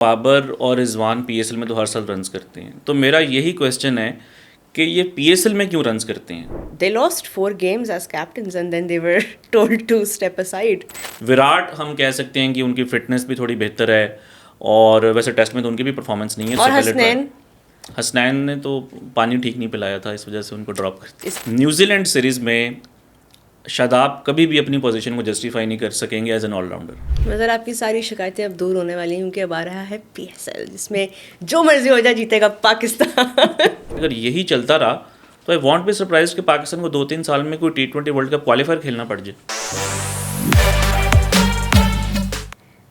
बाबर और रिजवान पीएसएल में तो हर साल रन्स करते हैं, तो मेरा यही क्वेश्चन है कि ये पीएसएल में क्यों रन्स करते हैं। They lost 4 games as captains and then they were told to step aside. Virat हम कह सकते हैं कि उनकी फिटनेस भी थोड़ी बेहतर है, और वैसे टेस्ट में तो उनकी भी परफॉर्मेंस नहीं है। और इससे पहले हसनैन हसनैन ने तो पानी ठीक नहीं पिलाया था, इस वजह से उनको ड्रॉप कर। न्यूजीलैंड सीरीज़ में शादाब कभी भी अपनी पोजीशन को जस्टिफाई नहीं कर सकेंगे एज एन ऑलराउंडर। मगर आपकी सारी शिकायतें अब दूर होने वाली हैं क्योंकि अब आ रहा है पीएसएल जिसमें जो मर्जी हो जाए जीतेगा पाकिस्तान। अगर यही चलता रहा तो आई वॉन्ट बी सरप्राइज कि पाकिस्तान को 2-3 साल में कोई T20 वर्ल्ड कप क्वालिफायर खेलना पड़ जाए।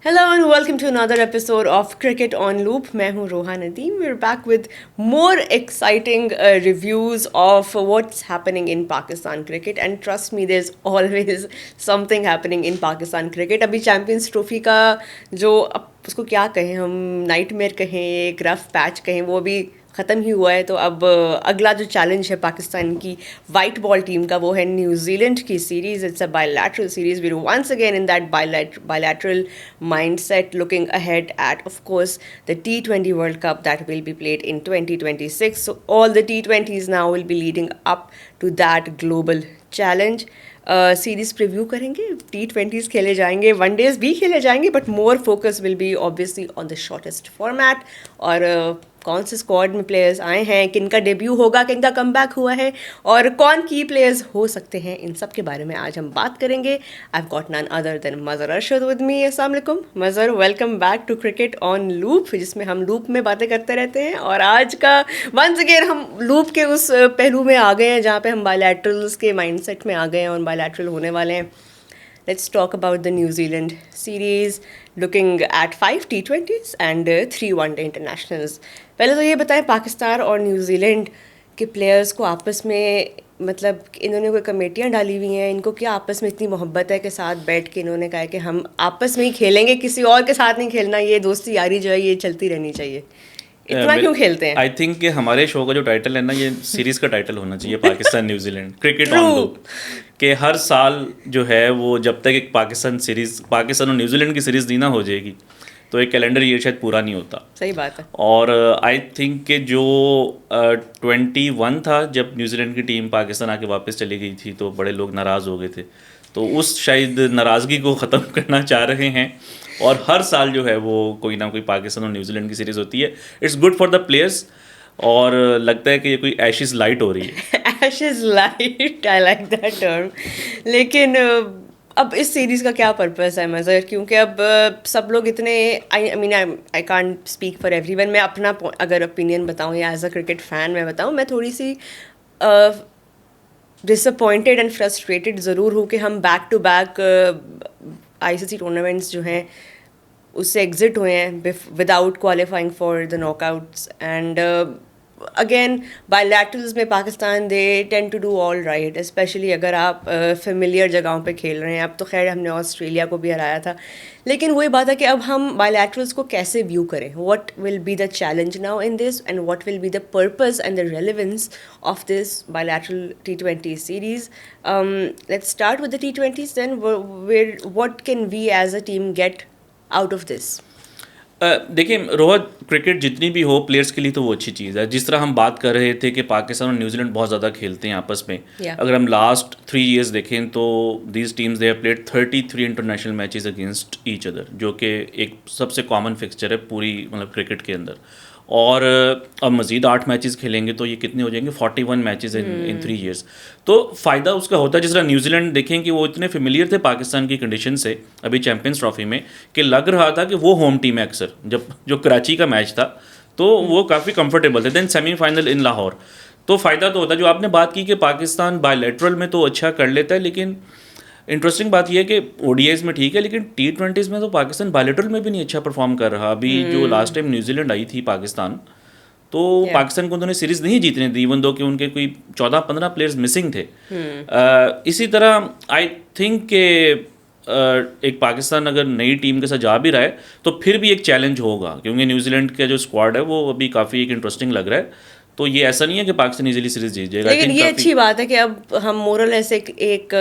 Hello and welcome to another episode of Cricket on Loop. मैं हूँ रोहा Nadeem. We're back with more exciting reviews of what's happening in Pakistan cricket, and trust me, there's always something happening in Pakistan cricket. अभी champions trophy का जो अब उसको क्या कहें हम, नाइटमेयर कहें, एक रफ पैच कहें, वो अभी ख़त्म ही हुआ है. तो अब अगला जो चैलेंज है पाकिस्तान की वाइट बॉल टीम का वो है न्यूजीलैंड की series. It's a bilateral series. We once again in that bilateral mindset looking ahead at of course the T20 World Cup that will be played in 2026. So all the T20s now will be leading up to that global challenge. Series preview करेंगे, T20s खेले जाएंगे, one days भी खेले जाएंगे, but more focus will be obviously on the shortest format. और कौन से squad में प्लेयर्स आए हैं, किनका डेब्यू होगा, किनका कमबैक हुआ है, और कौन की प्लेयर्स हो सकते हैं, इन सब के बारे में आज हम बात करेंगे. I have got none other than Mazhar Arshad with me. अस्सलाम वालेकुम Mazhar, welcome back to cricket on loop, जिसमें हम लूप में बातें करते रहते हैं. और आज का वंस अगेन हम लूप के उस पहलू में आ गए हैं जहाँ पे हम बायलैटरल्स के माइंडसेट में आ गए हैं और बायलैटरल होने वाले हैं. Let's talk about the New Zealand series, looking at 5 T20s and 3 one-day internationals. पहले तो ये बताएं, पाकिस्तान और न्यूजीलैंड के प्लेयर्स को आपस में, मतलब इन्होंने कोई कमेटियाँ डाली हुई हैं, इनको क्या आपस में इतनी मोहब्बत है कि साथ बैठ के इन्होंने कहा है कि हम आपस में ही खेलेंगे, किसी और के साथ नहीं खेलना, ये दोस्ती यारी जो है ये चलती रहनी चाहिए. इतना क्यों खेलते हैं? आई थिंक कि हमारे शो का जो टाइटल है ना, ये सीरीज का टाइटल होना चाहिए Pakistan New Zealand cricket on loop. कि हर साल जो है वो जब तक एक पाकिस्तान और न्यूजीलैंड की सीरीज नहीं ना हो जाएगी तो एक कैलेंडर ईयर शायद पूरा नहीं होता. सही बात है. और आई थिंक कि जो 21 था जब न्यूजीलैंड की टीम पाकिस्तान आके वापस चली गई थी तो बड़े लोग नाराज़ हो गए थे. तो उस शायद नाराज़गी को ख़त्म करना चाह रहे हैं और हर साल जो है वो कोई ना कोई पाकिस्तान और न्यूजीलैंड की सीरीज़ होती है. It's good for the players और लगता है कि ये कोई एशेस लाइट हो रही है. Ashes light, I like that term. लेकिन अब इस सीरीज़ का क्या पर्पस है मज़र, क्योंकि अब सब लोग इतने, I mean I can't speak for everyone. मैं अपना अगर ओपिनियन बताऊँ या एज अ क्रिकेट फ़ैन मैं बताऊँ, मैं थोड़ी सी डिसअपॉइंटेड एंड फ्रस्ट्रेटेड ज़रूर हूँ कि हम back to back ICC tournaments जो हैं उससे एग्जिट हुए हैं without qualifying for the knockouts. And again bilaterals में Pakistan they tend to do all right, especially अगर आप फेमिलियर जगहों पे खेल रहे हैं. अब तो खैर हमने ऑस्ट्रेलिया को भी हराया था, लेकिन वही बात है कि अब हम बायलैटरल्स को कैसे व्यू करें. What will be the challenge now in this and what will be the purpose and the relevance of this bilateral T20 series. Let's start with the T20s then. What can we as a team get out of this? देखिए Rohit, cricket जितनी भी हो players के लिए तो वो अच्छी चीज़ है. जिस तरह हम बात कर रहे थे कि पाकिस्तान और न्यूजीलैंड बहुत ज़्यादा खेलते हैं आपस में. अगर हम लास्ट 3 years देखें तो these teams they have played 33 international matches against each other, जो कि एक सबसे कॉमन फिक्सचर है पूरी मतलब क्रिकेट के अंदर. और अब मज़ीद 8 मैचेस खेलेंगे तो ये कितने हो जाएंगे, 41 मैचेस इन 3 years. तो फ़ायदा उसका होता है. जिस तरह न्यूजीलैंड देखें कि वो इतने फेमिलियर थे पाकिस्तान की कंडीशन से अभी चैम्पियंस ट्रॉफी में कि लग रहा था कि वो होम टीम है. अक्सर जब जो कराची का मैच था तो वो काफ़ी कंफर्टेबल थे. देन सेमीफाइनल इन लाहौर, तो फ़ायदा तो होता है. जो आपने बात की कि पाकिस्तान बायलैटरल में तो अच्छा कर लेता है, लेकिन इंटरेस्टिंग बात यह है कि ODIs में ठीक है लेकिन T20s में तो पाकिस्तान बायलैटरल में भी नहीं अच्छा परफॉर्म कर रहा. अभी जो लास्ट टाइम न्यूजीलैंड आई थी पाकिस्तान, तो पाकिस्तान को उन्होंने सीरीज़ नहीं जीतने दी, इवन दो कि उनके कोई 14-15 प्लेयर्स मिसिंग थे. इसी तरह आई थिंक कि एक पाकिस्तान अगर नई टीम के साथ जा भी रहा है तो फिर भी एक चैलेंज होगा, क्योंकि न्यूजीलैंड का जो स्क्वाड है वो अभी काफ़ी एक इंटरेस्टिंग लग रहा है. तो ये ऐसा नहीं है कि पाकिस्तान इजीली सीरीज जीत जाएगा. लेकिन ये अच्छी बात है कि अब हम मोरल ऐसे एक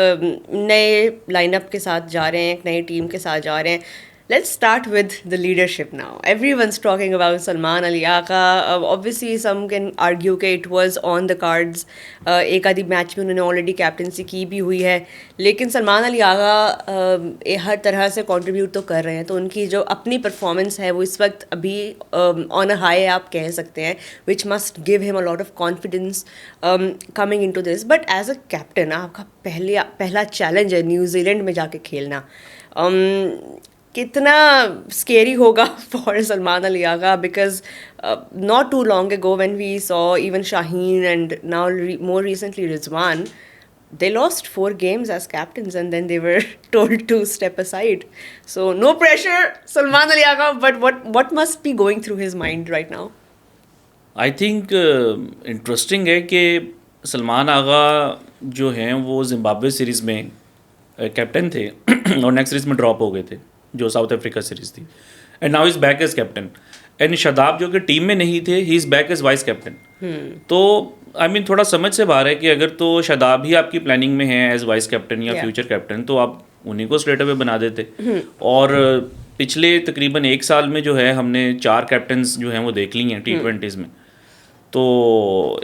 नए लाइनअप के साथ जा रहे हैं, एक नई टीम के साथ जा रहे हैं. Let's start with the leadership now. Everyone's talking about Salman Ali Agha. Obviously, some can argue कि it was on the cards. एक आधी मैच में उन्होंने ऑलरेडी कैप्टनसी की भी हुई है, लेकिन सलमान अली आगा हर तरह से कंट्रीब्यूट तो कर रहे हैं, तो उनकी जो अपनी परफॉर्मेंस है वो इस वक्त अभी ऑन अ हाई आप कह सकते हैं, which must give him a lot of confidence coming into this. But as a captain आपका पहला चैलेंज है न्यूजीलैंड में जाके खेलना. कितना स्केरी होगा for Salman Ali Agha, because not too long ago when we saw even Shaheen and now more recently Rizwan, they lost 4 games as captains and then they were told to step aside. So no pressure, Salman Ali Agha, but what must be going through his mind right now? I think interesting है कि सलमान आगा जो हैं वो Zimbabwe series में captain थे और next series में drop हो गए थे जो साउथ अफ्रीका सीरीज़ थी, and now is back as captain. And Shadab जो कि टीम में नहीं थे, he is back as vice captain. तो आई मीन थोड़ा समझ से बाहर है कि अगर तो शादाब ही आपकी प्लानिंग में है एज वाइस कैप्टन या फ्यूचर कैप्टन, तो आप उन्हीं को स्ट्रेट अवे बना देते. और पिछले तकरीबन 1 साल में जो है हमने 4 कैप्टन्स जो हैं वो देख ली हैं T20s में. तो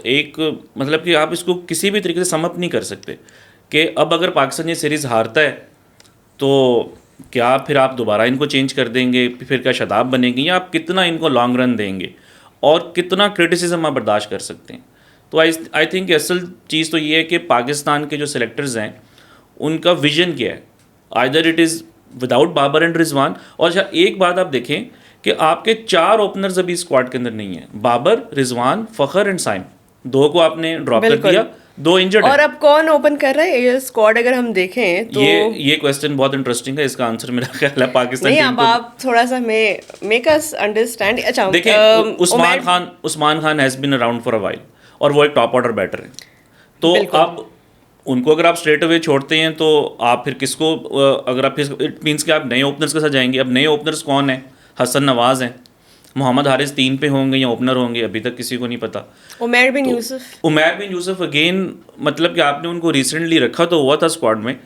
एक मतलब कि आप इसको किसी भी तरीके से सम अप नहीं कर सकते कि अब अगर पाकिस्तान ये सीरीज़ हारता है तो क्या फिर आप दोबारा इनको चेंज कर देंगे, फिर क्या शादाब बनेंगे, या आप कितना इनको लॉन्ग रन देंगे और कितना क्रिटिसिज्म आप बर्दाश्त कर सकते हैं. तो आई थिंक असल चीज़ तो ये है कि पाकिस्तान के जो सेलेक्टर्स हैं उनका विजन क्या है. Either it is without Babar and Rizwan. और अच्छा एक बात आप देखें कि आपके 4 ओपनर्स अभी स्क्वाड के अंदर नहीं है, बाबर, रिजवान, फ़खर एंड साइम. 2 को आपने ड्रॉप कर दिया, 2 इंजर्ड. और अब कौन ओपन कर रहा है ये स्क्वाड अगर हम देखें तो ये क्वेश्चन बहुत इंटरेस्टिंग है. इसका आंसर मेरा ख्याल है पाकिस्तान नहीं. टीम अब को आप थोड़ा सा मेक अस अंडरस्टैंड. अच्छा देखें, Usman Khan has been around for a while और वो एक टॉप ऑर्डर बैटर है. तो अब उनको अगर आप स्ट्रेट अवे छोड़ते हैं तो आप फिर किसको, अगर आप इट मीन्स कि आप नए ओपनर्स के साथ जाएंगे. अब नए ओपनर्स कौन है? हसन नवाज हैं, मोहम्मद हारिस 3 पे होंगे या ओपनर होंगे, अभी तक किसी को नहीं पता. उमैर बिन यूसुफ अगेन मतलब कि आपने उनको रिसेंटली रखा तो हुआ था स्क्वाड में,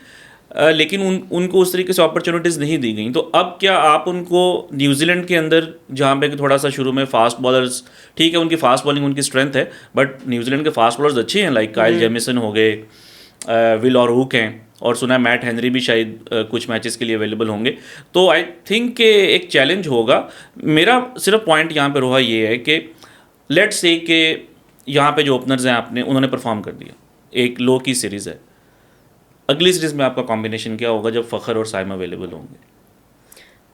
लेकिन उनको उस तरीके से अपॉर्चुनिटीज़ नहीं दी गई. तो अब क्या आप उनको न्यूजीलैंड के अंदर, जहाँ पे थोड़ा सा शुरू में फास्ट बॉलर्स, ठीक है उनकी फास्ट बॉलिंग उनकी स्ट्रेंथ है, बट न्यूजीलैंड के फास्ट बॉलर्स अच्छे हैं, लाइक काइल जेमिसन हो गए, विल और हुक हैं, और सुना है मैट हेनरी भी शायद कुछ मैचेस के लिए अवेलेबल होंगे. तो आई थिंक कि एक चैलेंज होगा. मेरा सिर्फ पॉइंट यहाँ पे रोहा ये है कि लेट्स से कि यहाँ पे जो ओपनर्स हैं आपने उन्होंने परफॉर्म कर दिया, एक लो की सीरीज़ है, अगली सीरीज़ में आपका कॉम्बिनेशन क्या होगा जब फ़खर और साइम अवेलेबल होंगे?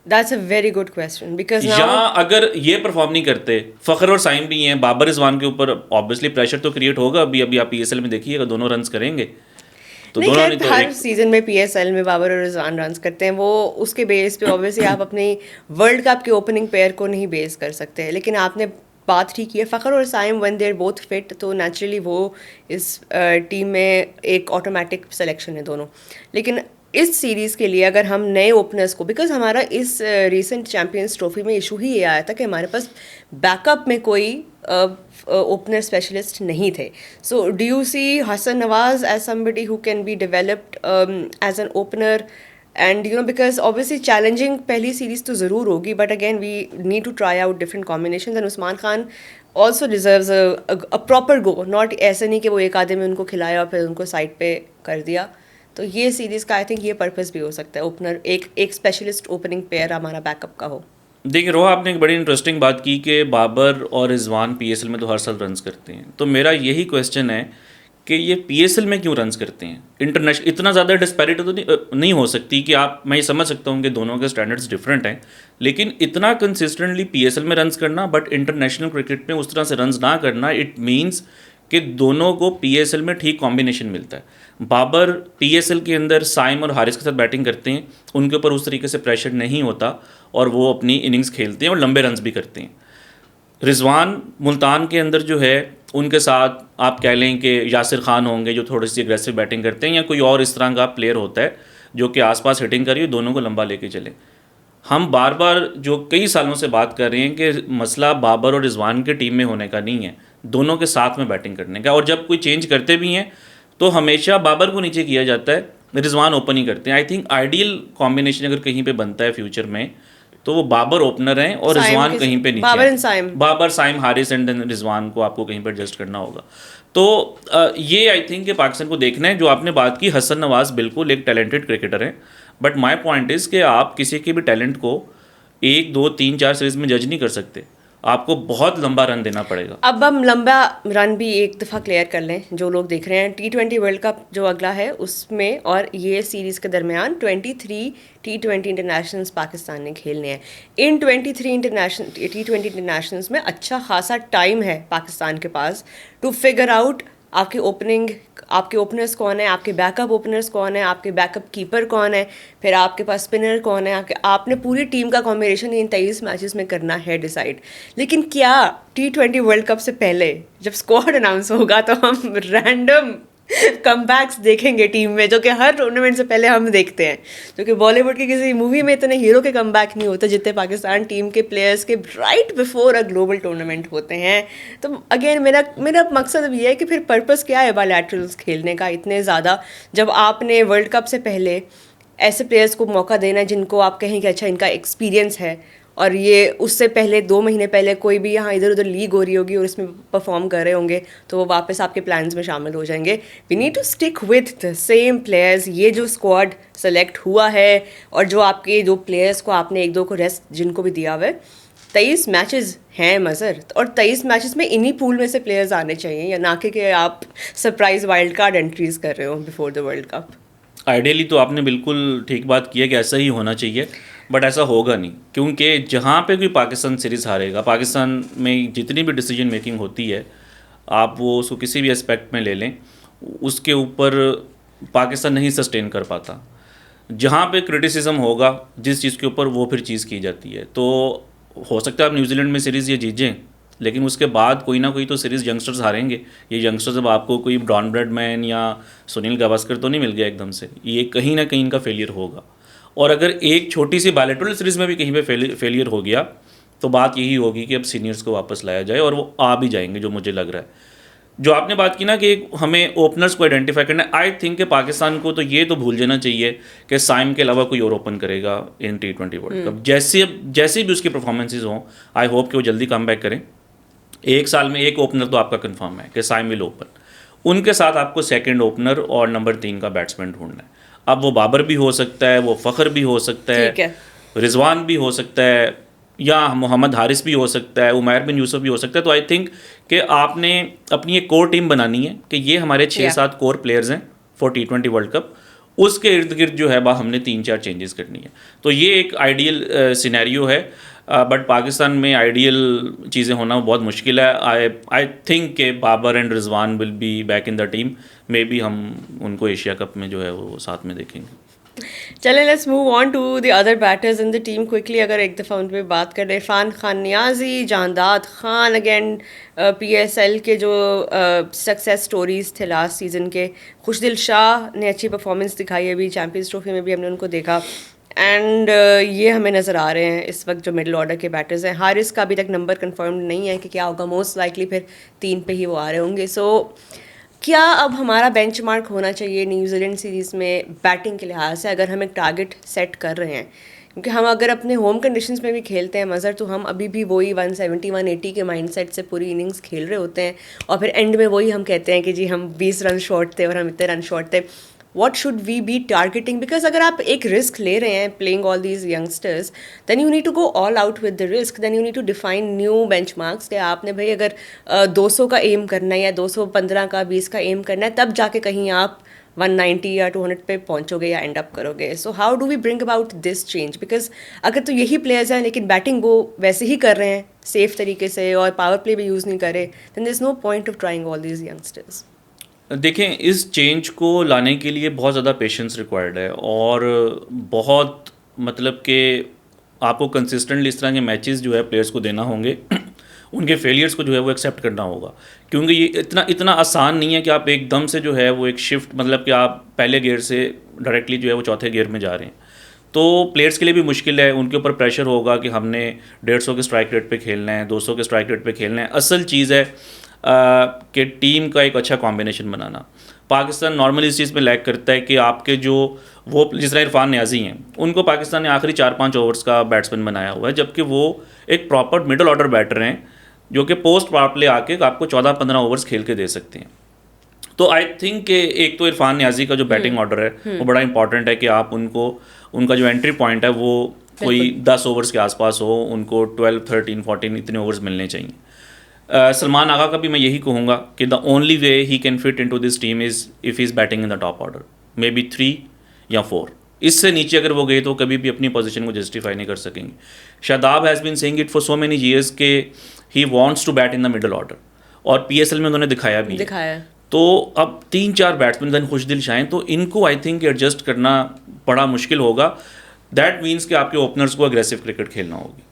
That's a very good question because now या अगर ये परफॉर्म नहीं करते, फ़खर और साइम भी हैं, बाबर रिजवान के ऊपर ऑब्वियसली प्रेशर तो क्रिएट होगा. अभी आप PSL में देखिएगा दोनों रन्स करेंगे. तो नहीं, दोनों ने खैर हर सीजन में PSL में बाबर और रिजवान रन्स करते हैं, वो उसके बेस पे ऑब्वियसली आप अपनी वर्ल्ड कप के ओपनिंग पेयर को नहीं बेस कर सकते हैं. लेकिन आपने बात ठीक की है, फ़खर और Saim when they are both fit, तो नेचुरली वो इस टीम में एक ऑटोमेटिक सिलेक्शन है दोनों. लेकिन इस सीरीज़ के लिए अगर हम नए ओपनर्स को, बिकॉज हमारा इस रीसेंट चैम्पियंस ट्रॉफी में इशू ही ये आया था कि हमारे पास बैकअप में कोई ओपनर स्पेशलिस्ट नहीं थे. So do you see Hasan Nawaz as somebody who can be developed as an opener? And you know because obviously challenging पहली सीरीज़ तो ज़रूर होगी, but again we need to try out different combination. And Usman Khan also deserves a proper go, not ऐसे नहीं कि वो एक आधे में उनको खिलाया और फिर उनको साइड पे कर दिया. तो ये सीरीज़ का आई थिंक ये पर्पस भी हो सकता है, ओपनर एक स्पेशलिस्ट ओपनिंग पेयर हमारा बैकअप का हो. देखिए रोहा, आपने एक बड़ी इंटरेस्टिंग बात की कि बाबर और रिजवान PSL में तो हर साल रन्स करते हैं. तो मेरा यही क्वेश्चन है कि ये PSL में क्यों रन्स करते हैं? इंटरनेशनल इतना ज़्यादा डिस्पैरिटी तो नहीं हो सकती कि आप, मैं ये समझ सकता हूँ कि दोनों के स्टैंडर्ड्स डिफरेंट हैं, लेकिन इतना कंसिस्टेंटली PSL में रन्स करना बट इंटरनेशनल क्रिकेट में उस तरह से रन्स ना करना, इट मीन्स कि दोनों को PSL में ठीक कॉम्बिनेशन मिलता है. बाबर PSL के अंदर साइम और हारिस के साथ बैटिंग करते हैं, उनके ऊपर उस तरीके से प्रेशर नहीं होता और वो अपनी इनिंग्स खेलते हैं और लंबे रन्स भी करते हैं. रिजवान मुल्तान के अंदर जो है उनके साथ आप कह लें कि यासिर खान होंगे जो थोड़ी सी एग्रेसिव बैटिंग करते हैं, या कोई और इस तरह का प्लेयर होता है जो कि आसपास हिटिंग करिए, दोनों को लंबा लेके चले. हम बार बार जो कई सालों से बात कर रहे हैं कि मसला बाबर और रिजवान के टीम में होने का नहीं है, दोनों के साथ में बैटिंग करने का. और जब कोई चेंज करते भी हैं तो हमेशा बाबर को नीचे किया जाता है, रिजवान ओपन ही करते हैं. आई थिंक आइडियल कॉम्बिनेशन अगर कहीं पे बनता है फ्यूचर में तो वो बाबर ओपनर हैं और रिजवान कहीं पे नीचे Babar and Saim, Babar, Saim, Haris and then Rizwan को आपको कहीं पर एडजस्ट करना होगा। तो ये आई थिंक कि पाकिस्तान को देखना है। जो आपने बात की, हसन नवाज बिल्कुल एक टैलेंटेड क्रिकेटर है, बट माय पॉइंट इज़ कि आप किसी के भी टैलेंट को 1, 2, 3, 4 सीरीज में जज नहीं कर सकते, आपको बहुत लंबा रन देना पड़ेगा। अब हम लंबा रन भी एक दफ़ा क्लियर कर लें, जो लोग देख रहे हैं T20 वर्ल्ड कप जो अगला है उसमें और ये सीरीज़ के दरमियान 23 T20 इंटरनेशनल्स पाकिस्तान ने खेलने हैं। इन 23 T20 इंटरनेशनल्स में अच्छा खासा टाइम है पाकिस्तान के पास टू फिगर आउट आपके ओपनर्स कौन है, आपके बैकअप ओपनर्स कौन है, आपके बैकअप कीपर कौन है, फिर आपके पास स्पिनर कौन है, आपने पूरी टीम का कॉम्बिनेशन इन 23 मैचेस में करना है डिसाइड। लेकिन क्या T20 वर्ल्ड कप से पहले जब स्क्वाड अनाउंस होगा तो हम रैंडम कमबैक्स देखेंगे टीम में, जो कि हर टूर्नामेंट से पहले हम देखते हैं, जो कि बॉलीवुड की किसी मूवी में इतने हीरो के कमबैक नहीं होते जितने पाकिस्तान टीम के प्लेयर्स के right before a global tournament होते हैं। तो अगेन मेरा मकसद अब ये है कि फिर पर्पस क्या है बायलैटरल्स खेलने का इतने ज़्यादा, जब आपने वर्ल्ड कप से पहले ऐसे प्लेयर्स को मौका देना है जिनको आप कहें कि अच्छा इनका एक्सपीरियंस है, और ये उससे पहले 2 महीने पहले कोई भी यहाँ इधर उधर लीग हो रही होगी और इसमें परफॉर्म कर रहे होंगे तो वो वापस आपके प्लान्स में शामिल हो जाएंगे। We need to stick with the same players. ये जो स्क्वाड सेलेक्ट हुआ है और जो आपके जो प्लेयर्स को आपने 1-2 को रेस्ट जिनको भी दिया हुआ है, 23 मैचेस हैं मज़र, और 23 मैचेस में इन्हीं पूल में से प्लेयर्स आने चाहिए, या ना कि आप सरप्राइज वाइल्ड कार्ड एंट्रीज कर रहे हो before the world cup. Ideally तो आपने बिल्कुल ठीक बात की है कि ऐसा ही होना चाहिए, बट ऐसा होगा नहीं, क्योंकि जहाँ पे कोई पाकिस्तान सीरीज़ हारेगा, पाकिस्तान में जितनी भी डिसीजन मेकिंग होती है, आप वो उसको किसी भी एस्पेक्ट में ले लें, उसके ऊपर पाकिस्तान नहीं सस्टेन कर पाता। जहाँ पे क्रिटिसिज्म होगा जिस चीज़ के ऊपर, वो फिर चीज़ की जाती है। तो हो सकता है आप न्यूजीलैंड में सीरीज़ ये जीतें, लेकिन उसके बाद कोई ना कोई तो सीरीज़ यंगस्टर्स हारेंगे। ये यंगस्टर्स, अब आपको कोई डॉन ब्रैडमैन या सुनील गावस्कर तो नहीं मिल गया एकदम से, ये कहीं ना कहीं इनका फेलियर होगा। और अगर एक छोटी सी बायलैटरल सीरीज़ में भी कहीं पे फेलियर हो गया तो बात यही होगी कि अब सीनियर्स को वापस लाया जाए, और वो आ भी जाएंगे, जो मुझे लग रहा है। जो आपने बात की ना कि हमें ओपनर्स को आइडेंटिफाई करना है, आई थिंक कि पाकिस्तान को तो ये तो भूल जाना चाहिए कि साइम के अलावा कोई और ओपन करेगा इन T20 वर्ल्ड कप। जैसे भी उसकी परफॉर्मेंसेज हों, आई होप कि वो जल्दी कम बैक करें। 1 साल में 1 ओपनर तो आपका कंफर्म है कि साइम विल ओपन, उनके साथ आपको सेकंड ओपनर और नंबर 3 का बैट्समैन ढूंढना है। अब वो बाबर भी हो सकता है, वो फ़खर भी हो सकता है, रिजवान भी हो सकता है, या मोहम्मद हारिस भी हो सकता है, उमैर बिन यूसुफ भी हो सकता है। तो आई थिंक कि आपने अपनी एक कोर टीम बनानी है कि ये हमारे 6-7 कोर प्लेयर्स हैं फॉर T20 वर्ल्ड कप। उसके इर्द गिर्द जो है हमने 3-4 चेंजेस करनी है। तो ये एक आइडियल सिनेरियो है, बट पाकिस्तान में आइडियल चीज़ें होना बहुत मुश्किल है। आई थिंक के Babar and Rizwan will be back in the team. Maybe हम उनको एशिया कप में जो है वो साथ में देखेंगे। चलें, let's move on to the other batters in the team quickly. अगर एक दफ़ा उन पर बात करें, इरफान खान नियाजी, जहांदाद खान, अगेन PSL के जो सक्सेस स्टोरीज थे लास्ट सीज़न के, खुशदिल शाह ने अच्छी परफॉर्मेंस दिखाई, अभी चैम्पियंस ट्रॉफी में भी हमने उनको देखा, एंड ये हमें नज़र आ रहे हैं इस वक्त जो मिडिल ऑर्डर के बैटर्स हैं। हारिस का अभी तक नंबर कंफर्म नहीं है कि क्या होगा, मोस्ट लाइकली फिर 3 पे ही वो आ रहे होंगे। सो क्या अब हमारा बेंचमार्क होना चाहिए न्यूजीलैंड सीरीज़ में बैटिंग के लिहाज से, अगर हम एक टारगेट सेट कर रहे हैं? क्योंकि हम अगर अपने होम कंडीशंस में भी खेलते हैं मज़र, तो हम अभी भी वही 170-180 के माइंडसेट से पूरी इनिंग्स खेल रहे होते हैं, और फिर एंड में वही हम कहते हैं कि जी हम 20 रन शॉर्ट थे और हम इतने रन शॉर्ट थे। What should we be targeting? Because अगर आप एक रिस्क ले रहे हैं playing all these youngsters, then you need to go all out with the risk. Then you need to define new benchmarks कि आपने भाई अगर 200 का एम करना है या 215 का 20 का एम करना है, तब जाके कहीं आप 190 या 200 पे पहुंचोगे या एंड अप करोगे। So how do we bring about this change? Because अगर तो यही प्लेयर्स हैं लेकिन बैटिंग वो वैसे ही कर रहे हैं सेफ तरीके से और पावर प्ले भी यूज़ नहीं कर रहे, then there's no point of trying all these youngsters. देखें, इस चेंज को लाने के लिए बहुत ज़्यादा पेशेंस रिक्वायर्ड है, और बहुत मतलब कि आपको कंसिस्टेंटली इस तरह के मैचेस जो है प्लेयर्स को देना होंगे, उनके फेलियर्स को जो है वो एक्सेप्ट करना होगा, क्योंकि ये इतना आसान नहीं है कि आप एकदम से जो है वो एक शिफ्ट, मतलब कि आप पहले गियर से डायरेक्टली जो है वो चौथे गियर में जा रहे हैं। तो प्लेयर्स के लिए भी मुश्किल है, उनके ऊपर प्रेशर होगा कि हमने 150 के स्ट्राइक रेट पे खेलना है, 200 के स्ट्राइक रेट पे खेलना है। असल चीज़ है कि टीम का एक अच्छा कॉम्बिनेशन बनाना। पाकिस्तान नॉर्मली इस चीज़ में लैग करता है कि आपके जो वो जिस तरह इरफान न्याजी हैं, उनको पाकिस्तान ने आखिरी 4-5 ओवर्स का बैट्समैन बनाया हुआ है, जबकि वो एक प्रॉपर मिडल ऑर्डर बैटर हैं जो कि पोस्ट पावर प्ले आके आपको 14-15 ओवर्स खेल के दे सकते हैं। तो आई थिंक कि एक तो इरफान न्याजी का जो बैटिंग ऑर्डर है वो बड़ा इंपॉर्टेंट है कि आप उनको, उनका जो एंट्री पॉइंट है वो कोई 10 ओवर्स के आसपास हो, उनको 12, 13, 14 इतने ओवर्स मिलने चाहिए। सलमान आगा का भी मैं यही कहूँगा कि the only way he can fit into this team is if he is batting in the top order, may be 3 या 4। इससे नीचे अगर वो गए तो कभी भी अपनी पोजीशन को जस्टिफाई नहीं कर सकेंगे। Shadab has been saying it for so many years के he wants to bat in the middle order, और पीएसएल में उन्होंने दिखाया भी है। तो अब 3-4 बैट्समैन दिन खुशदिल शाह, तो इनको आई थिंक एडजस्ट करना बड़ा मुश्किल होगा। दैट मीन्स कि आपके ओपनर्स को अग्रेसिव क्रिकेट खेलना होगी,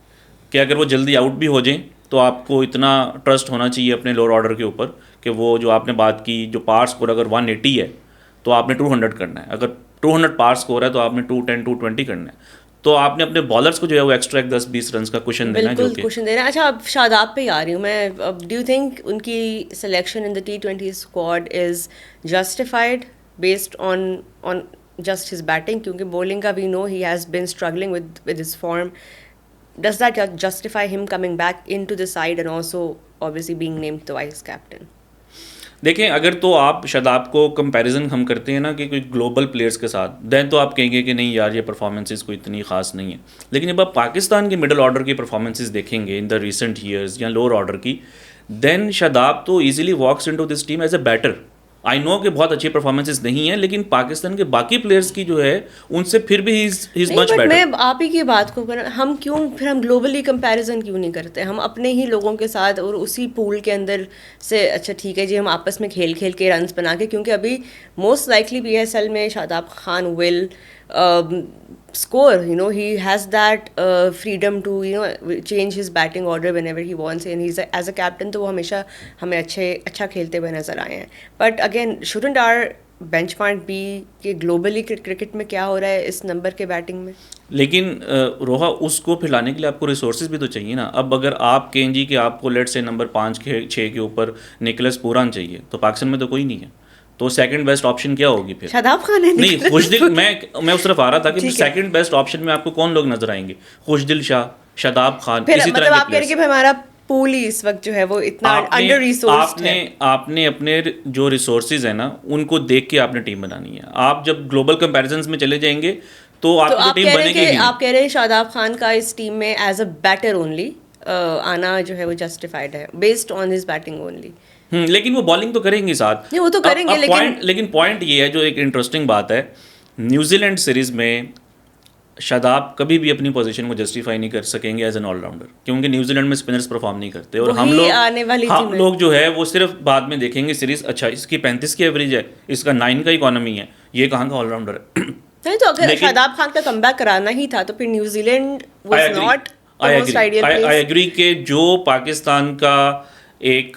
कि अगर वो जल्दी आउट भी हो जाएं तो आपको इतना ट्रस्ट होना चाहिए अपने लोअर ऑर्डर के ऊपर कि वो जो आपने बात की, जो पार स्कोर अगर 180 है तो आपने 200 करना है, अगर 200 पार स्कोर है तो आपने 210, 220 करना है। तो आपने अपने बॉलर्स को जो है वो एक्स्ट्रा 10-20 रन का कुशन देना है, जो कि कुशन देना है। अच्छा, अब शादाब पे आ रही हूँ मैं। अब डू यू थिंक उनकी selection in the T20 squad is justified based on just his batting? क्योंकि bowling का we know he has been struggling with his form. Does that justify him coming back into the side and also obviously being named the vice captain? देखें, अगर तो आप शादाब को comparison हम करते हैं ना कि कोई ग्लोबल प्लेयर्स के साथ, देन तो आप कहेंगे कि नहीं यार ये परफॉर्मेंसेस कोई इतनी खास नहीं है। लेकिन जब आप पाकिस्तान के मिडल ऑर्डर की परफॉर्मेंसेस देखेंगे इन द रिसेंट ईयर्स या लोअर ऑर्डर की, देन शादाब तो easily walks into this team as a batter. I know कि बहुत अच्छी परफॉर्मेंसेस नहीं है, लेकिन पाकिस्तान के बाकी प्लेयर्स की जो है उनसे फिर भी ही इज मच बेटर। मैं आप ही की बात को हम ग्लोबली कंपैरिजन क्यों नहीं करते? हम अपने ही लोगों के साथ और उसी पूल के अंदर से, अच्छा ठीक है जी, हम आपस में खेल के रन्स बना के, क्योंकि अभी मोस्ट लाइकली PSL में Shadab Khan will score, he has that freedom to change his batting order whenever he wants, and he's as a captain तो वो हमेशा हमें अच्छा खेलते हुए नजर आए हैं। But again, shouldn't our benchmark be कि ग्लोबली क्रिकेट में क्या हो रहा है इस नंबर के बैटिंग में? लेकिन रोहा, उसको फैलाने के लिए आपको रिसोर्सेज भी तो चाहिए ना। अब अगर आप कहें जी कि आपको लेट से नंबर 5-6 के ऊपर निकलस पूरान चाहिए, तो पाकिस्तान में तो कोई नहीं है, तो सेकंड बेस्ट ऑप्शन क्या होगी फिर? शादाब खान है। नहीं, खुशदिल, मैं उस तरफ आ रहा था कि सेकंड बेस्ट ऑप्शन में आपको कौन लोग नजर आएंगे? खुशदिल शाह, शादाब खान, इसी तरह मतलब आप कह रहे हैं कि हमारा पूल ही इस वक्त जो है वो इतना अंडर रिसोर्स्ड है। आपने अपने जो रिसोर्सेज है ना उनको देख के आपने टीम बनानी है। आप जब ग्लोबल कंपैरिजंस में चले जाएंगे तो आपकी टीम बनेगी ही नहीं। आप कह रहे हैं शादाब खान का इस टीम में एज अ बैटर ओनली आना जो है वो जस्टिफाइड है based on his batting only. लेकिन वो बॉलिंग तो करेंगे साथ, वो तो करेंगे, लेकिन पॉइंट ये है, जो एक इंटरेस्टिंग बात है, न्यूजीलैंड सीरीज में शादाब कभी भी अपनी पोजीशन को जस्टिफाई नहीं कर सकेंगे एज एन ऑलराउंडर, क्योंकि न्यूजीलैंड में स्पिनर्स परफॉर्म नहीं करते, और हम लोग जो है वो सिर्फ बाद में देखेंगे सीरीज, अच्छा इसकी 35 की एवरेज है, इसका 9 का इकोनॉमी है, ये कहाँ का ऑलराउंडर है? नहीं, तो अगर शादाब खान का कमबैक कराना ही था तो फिर New Zealand was not the most ideal place. I agree कि जो पाकिस्तान का एक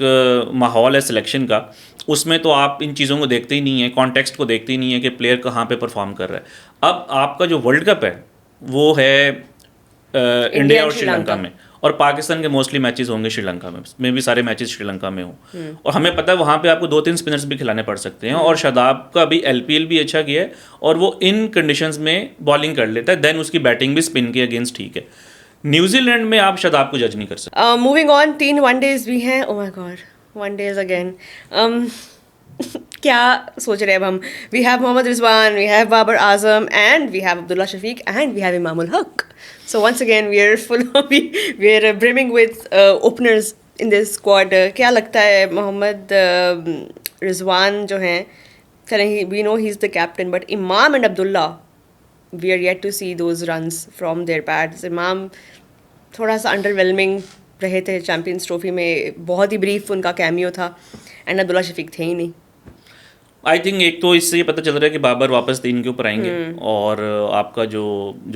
माहौल है सिलेक्शन का, उसमें तो आप इन चीज़ों को देखते ही नहीं है, कॉन्टेक्स्ट को देखते ही नहीं है कि प्लेयर कहाँ पे परफॉर्म कर रहा है। अब आपका जो वर्ल्ड कप है वो है इंडिया और श्रीलंका में, और पाकिस्तान के मोस्टली मैचेस होंगे श्रीलंका में भी सारे मैचेस श्रीलंका में हों, और हमें पता है वहाँ पे आपको 2-3 स्पिनर्स भी खिलाने पड़ सकते हैं, और शादाब का भी LPL भी अच्छा किया है और वो इन कंडीशंस में बॉलिंग कर लेता है, देन उसकी बैटिंग भी स्पिन के अगेंस्ट ठीक है। न्यूजीलैंड में आप शादाब को जज नहीं कर सकते। मूविंग ऑन, 3 वनडेज भी हैं। Oh my God, one days again. क्या सोच रहे हैं अब हम? We have Mohammad Rizwan, we have Babar Azam, and we have Abdullah Shafique, and we have Imamul Haq. So once again we are brimming with openers in this squad. क्या लगता है मोहम्मद रिजवान जो हैं, we know he's the captain, but Imam and Abdullah, we are yet to see those runs from their pads. इमाम थोड़ा सा underwhelming रहे थे चैम्पियंस ट्रॉफी में, बहुत ही ब्रीफ उनका कैमियो था, एंड अब्दुल्ला शफीक थे ही नहीं। आई थिंक एक तो इससे ये पता चल रहा है कि बाबर वापस 3 के ऊपर आएंगे, और आपका जो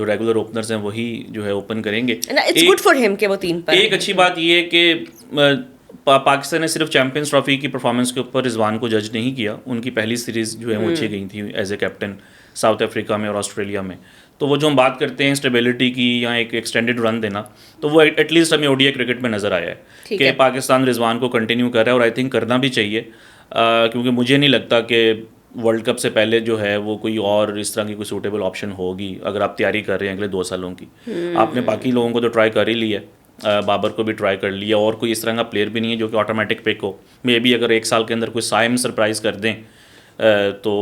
रेगुलर ओपनर्स हैं वही जो है ओपन करेंगे। इट्स गुड फॉर हिम कि वो 3 पर। एक अच्छी बात ये है कि पाकिस्तान ने सिर्फ चैम्पियंस ट्रॉफी की परफॉर्मेंस के ऊपर रिजवान को जज नहीं किया, उनकी पहली सीरीज़ जो है वो अच्छी गई थी as a captain South Africa में और ऑस्ट्रेलिया में। तो वो जो हम बात करते हैं स्टेबिलिटी की या एक एक्सटेंडेड रन देना, तो वो एटलीस्ट हमें ODI क्रिकेट में नज़र आया है कि पाकिस्तान रिजवान को कंटिन्यू कर रहा है, और आई थिंक करना भी चाहिए, क्योंकि मुझे नहीं लगता कि वर्ल्ड कप से पहले जो है वो कोई और इस तरह की कोई सूटेबल ऑप्शन होगी अगर आप तैयारी कर रहे हैं अगले 2 सालों की। आपने बाकी लोगों को तो ट्राई कर ही लिया, बाबर को भी ट्राई कर लिया, और कोई इस तरह का प्लेयर भी नहीं है जो कि ऑटोमेटिक पिक हो। मे बी अगर 1 साल के अंदर कोई साइम सरप्राइज़ कर दें तो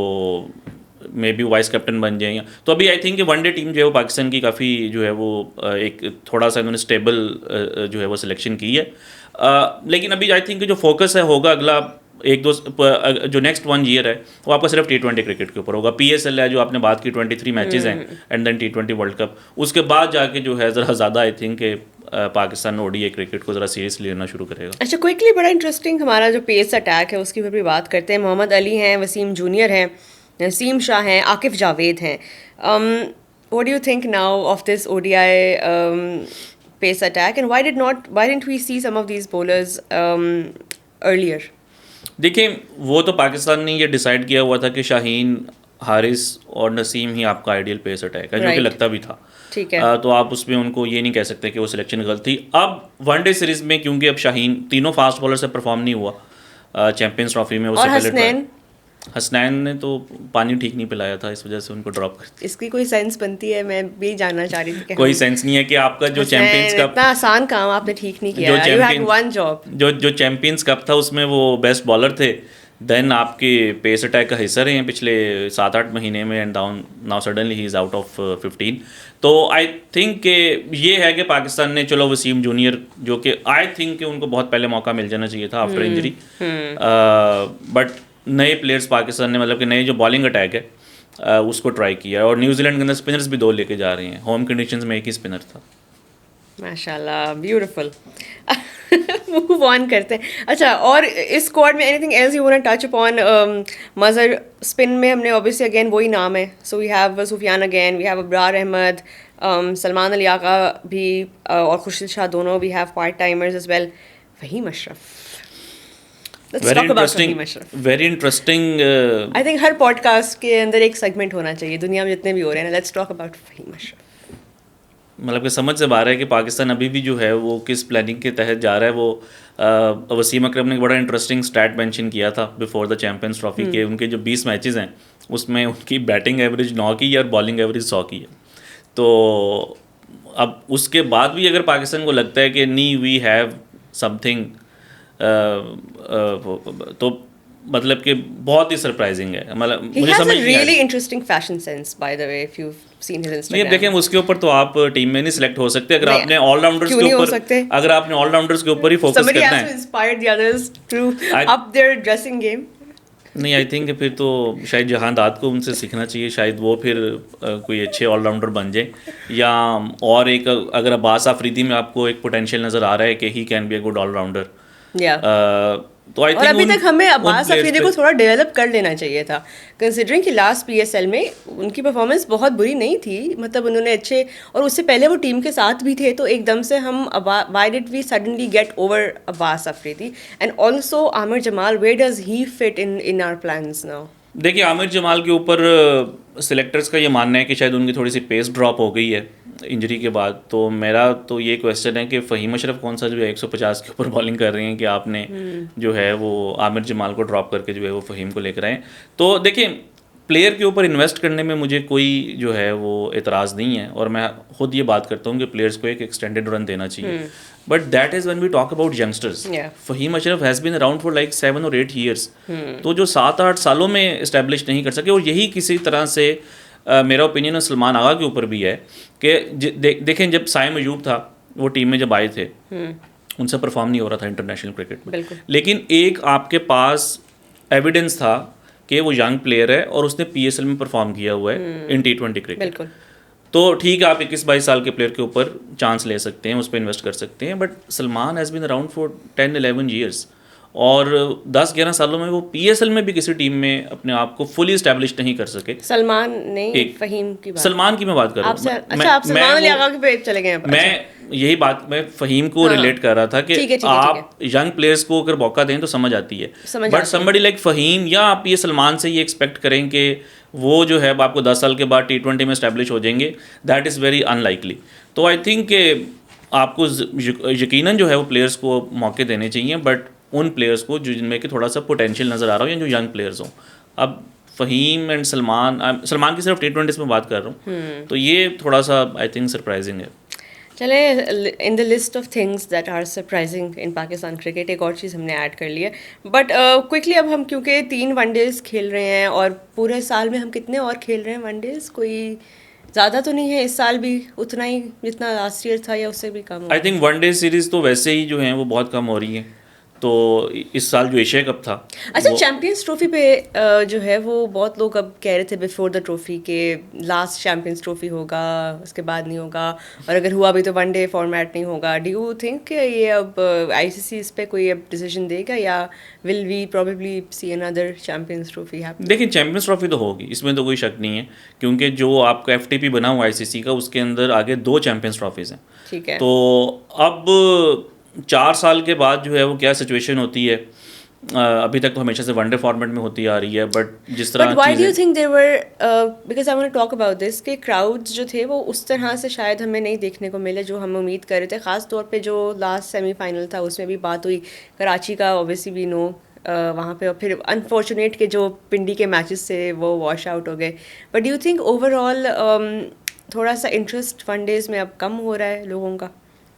मे बी वाइस कैप्टन बन जाएंगे। तो अभी आई थिंक कि वनडे टीम जो है वो पाकिस्तान की काफ़ी जो है वो एक थोड़ा सा इन्होंने स्टेबल जो है वो सिलेक्शन की है। लेकिन अभी आई थिंक जो फोकस है होगा अगला जो नेक्स्ट 1 ईयर है वो आपका सिर्फ T20 क्रिकेट के ऊपर होगा। PSL है जो आपने बात की, 23 मैचेस हैं, and then T20 World cup. उसके बाद जाके जो है ज़रा ज़्यादा I think Pakistan ODI cricket को ज़रा सीरियसली लेना शुरू करेगा। अच्छा, क्विकली बड़ा इंटरेस्टिंग हमारा जो पेस अटैक है उसकी भी बात करते हैं। मोहम्मद अली हैं, वसीम जूनियर हैं, नसीम शाह हैं, आकिफ जावेद हैं। What do you think now of this ODI pace attack, and why didn't we see some of these bowlers earlier? देखिए, वो तो पाकिस्तान ने ये डिसाइड किया हुआ था कि शाहीन, हारिस और नसीम ही आपका आइडियल पेस अटैक है, जो कि लगता भी था। ठीक है। तो आप उसमें उनको ये नहीं कह सकते कि वो सिलेक्शन गलत थी। अब वनडे सीरीज में क्योंकि अब शाहीन तीनों फास्ट बॉलर से परफॉर्म नहीं हुआ चैंपियंस ट्रॉफी में, उससे हसनैन ने तो पानी ठीक नहीं पिलाया था, इस वजह से उनको ड्रॉप कर। इसकी कोई सेंस बनती है? मैं भी जानना चाह रही थी कि कोई सेंस नहीं है कि आपका जो चैंपियंस कप, इतना आसान काम आपने ठीक नहीं किया। You had one job. जो चैंपियंस कप था उसमें वो बेस्ट बॉलर थे, देन आपके पेस अटैक का हिस्सा रहे हैं पिछले 7-8 महीने में, and now suddenly he is out of 15। तो आई थिंक कि ये है कि पाकिस्तान ने, चलो वसीम जूनियर जो कि आई थिंक कि उनको बहुत पहले मौका मिल जाना चाहिए था आफ्टर इंजरी, बट नए प्लेयर्स पाकिस्तान ने, मतलब कि नए जो बॉलिंग अटैक है उसको ट्राई किया, और न्यूजीलैंड के अंदर स्पिनर्स भी 2 लेके जा रहे हैं। होम कंडीशंस में एक ही स्पिनर था। माशाल्लाह, ब्यूटीफुल। मूव ऑन करते हैं। अच्छा, और इस स्क्वाड में anything else you want to touch upon? Mazhar spin में हमने ऑब्वियसली अगेन वही नाम है, so we have Sufiyan again, we have Abrar Ahmed, Salman Ali Agha भी और खुर्शीद शाह दोनों, we have part timers as well, Faheem Ashraf. Very interesting. I think हर पॉडकास्ट के अंदर एक सेगमेंट होना चाहिए, दुनिया में जितने भी हो रहे हैं। Let's talk about Faheem Ashraf. मतलब कि समझ से बाहर है कि पाकिस्तान अभी भी जो है वो किस प्लानिंग के तहत जा रहा है। वो वसीम अकरम ने बड़ा इंटरेस्टिंग स्टैट मेंशन किया था बिफोर द चैंपियंस ट्रॉफी के उनके जो 20 मैचेस हैं उसमें उनकी बैटिंग एवरेज 9 की है और बॉलिंग एवरेज 100 की है। तो अब उसके बाद भी अगर पाकिस्तान को लगता है कि नी वी हैव समथिंग, तो मतलब कि बहुत ही सरप्राइजिंग है। मतलब मुझे समझ नहीं really interesting fashion sense by the way, if you seen his Instagram. ये देखें, उसके ऊपर तो आप टीम में नहीं सिलेक्ट हो सकते अगर आपने ऑलराउंडर्स के ऊपर, अगर आपने ऑलराउंडर्स के ऊपर ही फोकस करना है। Somebody has to inspire the others to up their dressing game. नहीं, आई थिंक फिर तो शायद जहां दाद को उनसे सीखना चाहिए, शायद वो फिर कोई अच्छे ऑलराउंडर बन जाए। या और एक, अगर अब्बास आफरीदी में आपको एक पोटेंशियल नज़र आ रहा है कि he can be a good allrounder, तो आई थिंक अभी तक हमें अब्बास अफरीदी को थोड़ा डेवलप कर लेना चाहिए था, कंसिडरिंग कि लास्ट PSL में उनकी परफॉर्मेंस बहुत बुरी नहीं थी। मतलब उन्होंने अच्छे, और उससे पहले वो टीम के साथ भी थे, तो एकदम से हम why did we suddenly get over Abbas Afridi? And also Aamir Jamal, where does he fit in our plans now? देखिए, आमिर जमाल के ऊपर सिलेक्टर्स का ये मानना है कि शायद उनकी थोड़ी सी पेस ड्रॉप हो गई है इंजरी के बाद। तो मेरा तो ये क्वेश्चन है कि फ़हीम अशरफ कौन सा जो है 150 के ऊपर बॉलिंग कर रहे हैं कि आपने जो है वो आमिर जमाल को ड्रॉप करके जो है वो फ़हीम को लेकर आए। तो देखिए, प्लेयर के ऊपर इन्वेस्ट करने में मुझे कोई जो है वो एतराज़ नहीं है, और मैं खुद ये बात करता हूँ कि प्लेयर्स को एक एक्सटेंडेड रन देना चाहिए, but that is when we talk about youngsters. Faheem Ashraf has been around for like 7 or 8 years, तो जो 7-8 सालों में इस्टेब्लिश नहीं कर सके। और यही किसी तरह से मेरा ओपिनियन सलमान आगा के ऊपर भी है कि देखें, जब साइम अयूब था वो टीम में जब आए थे, उनसे परफॉर्म नहीं हो रहा था इंटरनेशनल क्रिकेट में, लेकिन एक आपके पास एविडेंस था कि वो यंग प्लेयर है और उसने PSL में परफॉर्म किया हुआ है इन T20 क्रिकेट। तो ठीक है, आप 21-22 साल के प्लेयर के ऊपर चांस ले सकते हैं, उस पर इन्वेस्ट कर सकते हैं, but Salman has been around for 10-11 years, और 10-11 सालों में वो PSL में भी किसी टीम में अपने आप को फुली इस्टेब्लिश नहीं कर सके। सलमान नहीं, फ़हीम की बात, सलमान की मैं बात कर रहा हूँ। अच्छा, आप सलमान अली आगा पे चले गए। मैं यही बात मैं फ़हीम को रिलेट कर रहा था कि आप यंग प्लेयर्स को अगर मौका दें तो समझ आती है, बट समबडी लाइक फ़हीम या आप ये सलमान से ये एक्सपेक्ट करें कि वो जो है आपको 10 साल के बाद T20 में इस्टेब्लिश हो जाएंगे, दैट इज़ वेरी अनलाइकली। तो आई थिंक कि आपको यकीनन जो है वो प्लेयर्स को मौके देने चाहिए, बट उन प्लेयर्स को जिनमें कि थोड़ा सा पोटेंशियल नज़र आ रहा हो या जो यंग प्लेयर्स हों। अब फ़हीम एंड सलमान की सिर्फ T20s में बात कर रहा हूँ, तो ये थोड़ा सा आई थिंक सरप्राइजिंग है। चले in the list of things that are surprising in Pakistan cricket एक और चीज़ हमने ऐड कर ली है, बट क्विकली अब हम क्योंकि 3 वनडेज़ खेल रहे हैं और पूरे साल में हम कितने और खेल रहे हैं वनडेज़, कोई ज़्यादा तो नहीं है इस साल भी, उतना ही जितना लास्ट ईयर था या उससे भी कम? आई थिंक वनडे सीरीज़ तो वैसे ही जो हैं वो बहुत कम हो रही हैं, तो इस साल जो एशिया कप था, अच्छा, चैंपियंस ट्रॉफी पे जो है वो बहुत लोग अब कह रहे थे बिफोर द ट्रॉफी के लास्ट चैंपियंस ट्रॉफी होगा, उसके बाद नहीं होगा, और अगर हुआ भी तो वनडे फॉर्मेट नहीं होगा। डू यू थिंक ये अब आईसीसी इस पे कोई अब डिसीजन देगा या will we probably see another Champions Trophy happen? देखिए चैंपियंस ट्रॉफी तो होगी, इसमें तो कोई शक नहीं है, क्योंकि जो आपका एफटीपी बना हुआ आईसीसी का उसके अंदर आगे 2 चैंपियंस ट्रॉफीज़ हैं। ठीक है, तो अब 4 साल के बाद जो है वो क्या सिचुएशन होती है, अभी तक तो हमेशा से वनडे फॉर्मेट में होती आ रही है, बट जिस तरह but why do you think there were, because I want to talk about this कि क्राउड्स जो थे वो उस तरह से शायद हमें नहीं देखने को मिले जो हम उम्मीद कर रहे थे, ख़ास तौर पे जो लास्ट सेमीफाइनल था उसमें भी बात हुई कराची का, ऑब्वियसली वी नो वहाँ पे, और फिर अनफॉर्चुनेट के जो पिंडी के मैचेस से वो वॉश आउट हो गए। But do you think overall थोड़ा सा इंटरेस्ट वनडेज़ में अब कम हो रहा है लोगों का?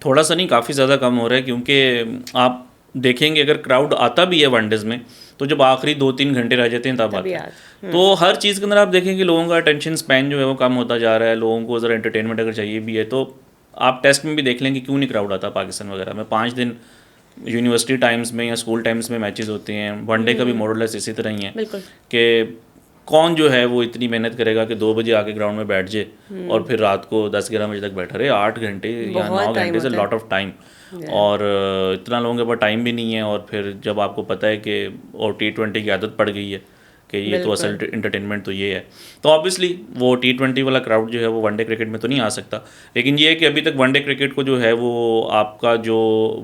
थोड़ा सा नहीं, काफ़ी ज़्यादा कम हो रहा है, क्योंकि आप देखेंगे अगर क्राउड आता भी है वनडेज़ में तो जब आखिरी 2-3 घंटे रह जाते हैं तब आता है। तो हर चीज़ के अंदर आप देखेंगे लोगों का अटेंशन स्पैन जो है वो कम होता जा रहा है, लोगों को ज़रा एंटरटेनमेंट अगर चाहिए भी है तो आप टेस्ट में भी देख लेंगे क्यों नहीं क्राउड आता पाकिस्तान वगैरह में। 5 दिन यूनिवर्सिटी टाइम्स में या स्कूल टाइम्स में मैचेस होते हैं, वनडे का भी मॉडलेस इसी तरह ही है कि कौन जो है वो इतनी मेहनत करेगा कि 2 बजे आके ग्राउंड में बैठ जाए और फिर रात को 10-11 बजे तक बैठा रहे। 8 घंटे या 9 घंटे से लॉट ऑफ टाइम, और इतना लोगों के पास टाइम भी नहीं है, और फिर जब आपको पता है कि और T20 की आदत पड़ गई है कि ये तो असल इंटरटेनमेंट तो ये है, तो ऑब्वियसली वो T20 वाला क्राउड जो है वो वनडे क्रिकेट में तो नहीं आ सकता। लेकिन ये है कि अभी तक वनडे क्रिकेट को जो है वो आपका जो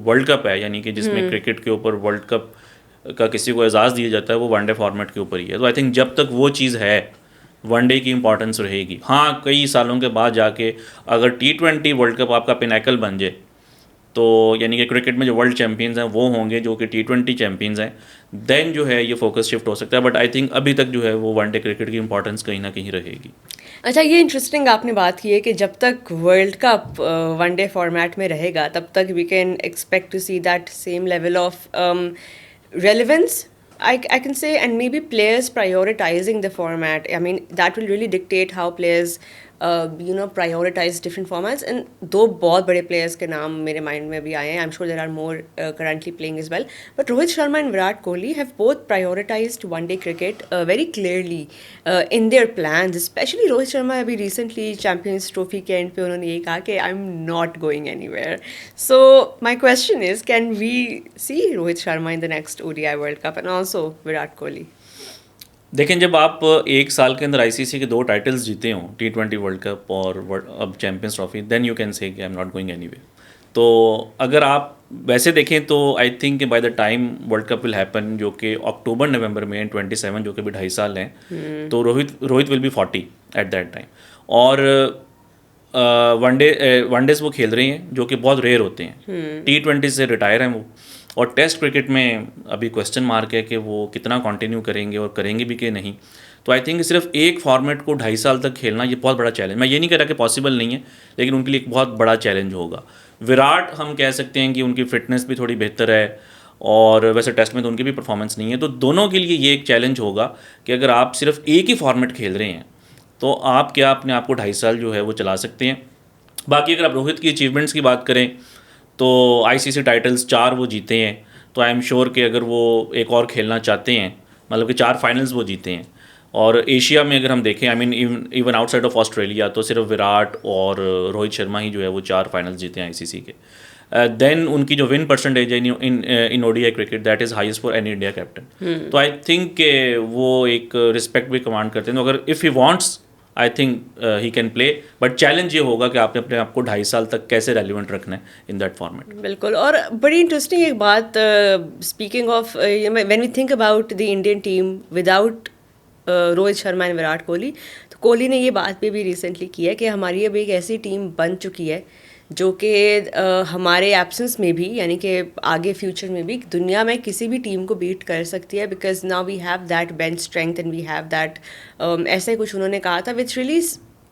वर्ल्ड कप है, यानी कि जिसमें क्रिकेट के ऊपर वर्ल्ड कप का किसी को एजाज़ दिया जाता है, वो वनडे फॉर्मेट के ऊपर ही है। तो आई थिंक जब तक वो चीज़ है वनडे की इंपॉर्टेंस रहेगी। हाँ, कई सालों के बाद जाके अगर T20 वर्ल्ड कप आपका पिनैकल बन जाए तो यानी कि क्रिकेट में जो वर्ल्ड चैंपियंस हैं वो होंगे जो कि T20 चैंपियंस हैं, देन जो है ये फोकस शिफ्ट हो सकता है। बट आई थिंक अभी तक जो है वो वनडे क्रिकेट की इंपॉर्टेंस कहीं ना कहीं रहेगी। अच्छा, ये इंटरेस्टिंग आपने बात की है कि जब तक वर्ल्ड कप वनडे फॉर्मेट में रहेगा तब तक we can expect to see that same level of relevance, I can say, and maybe players prioritizing the format. I mean, that will really dictate how players prioritize different formats. And दो बहुत बड़े players के नाम मेरे mind में भी आए हैं. I'm sure there are more currently playing as well. But Rohit Sharma and Virat Kohli have both prioritized one-day cricket very clearly in their plans. Especially Rohit Sharma अभी recently Champions Trophy के end पे उन्होंने ये कहा कि I'm not going anywhere. So my question is, can we see Rohit Sharma in the next ODI World Cup and also Virat Kohli? देखें, जब आप एक साल के अंदर आईसीसी के 2 टाइटल्स जीते हों, T20 वर्ल्ड कप और अब champions trophy, then you can say I am not going anywhere. तो अगर आप वैसे देखें तो I think by the time world cup will happen, जो कि अक्टूबर नवंबर में 27, जो कि भी 2.5 साल हैं, तो Rohit will be 40 at that time. और वनडेज वो खेल रहे हैं जो कि बहुत रेयर होते हैं, T20 से रिटायर हैं वो, और टेस्ट क्रिकेट में अभी क्वेश्चन मार्क है कि वो कितना कंटिन्यू करेंगे और करेंगे भी कि नहीं। तो आई थिंक सिर्फ एक फॉर्मेट को 2.5 साल तक खेलना ये बहुत बड़ा चैलेंज, मैं ये नहीं कह रहा कि पॉसिबल नहीं है, लेकिन उनके लिए एक बहुत बड़ा चैलेंज होगा। विराट हम कह सकते हैं कि उनकी फिटनेस भी थोड़ी बेहतर है, और वैसे टेस्ट में तो उनकी भी परफॉर्मेंस नहीं है, तो दोनों के लिए ये एक चैलेंज होगा कि अगर आप सिर्फ एक ही फॉर्मेट खेल रहे हैं तो आप क्या अपने आप को 2.5 साल जो है वो चला सकते हैं। बाकी अगर आप रोहित की अचीवमेंट्स की बात करें तो आईसीसी टाइटल्स 4 वो जीते हैं, तो आई एम श्योर कि अगर वो एक और खेलना चाहते हैं, मतलब कि 4 फाइनल्स वो जीते हैं। और एशिया में अगर हम देखें, I mean even outside of Australia, तो सिर्फ विराट और रोहित शर्मा ही जो है वो 4 फाइनल्स जीते हैं आईसीसी के। देन उनकी जो विन परसेंटेज है in ODI cricket, that is highest for any India captain. तो आई थिंक वो एक रिस्पेक्ट भी कमांड करते हैं। तो अगर if he wants, I think he can play, but challenge ये होगा कि आपने अपने आप को 2.5 साल तक कैसे रेलिवेंट रखना है इन दैट फॉर्मेट। बिल्कुल। और बड़ी इंटरेस्टिंग एक बात, speaking of when we think about the Indian team without Rohit Sharma and Virat Kohli, तो कोहली ने ये बात पे भी रिसेंटली की है कि हमारी अब एक ऐसी टीम बन चुकी है जो कि हमारे एब्सेंस में भी, यानी कि आगे फ्यूचर में भी दुनिया में किसी भी टीम को बीट कर सकती है, because now we have that bench strength and we have that, ऐसा ही कुछ उन्होंने कहा था, विच रियली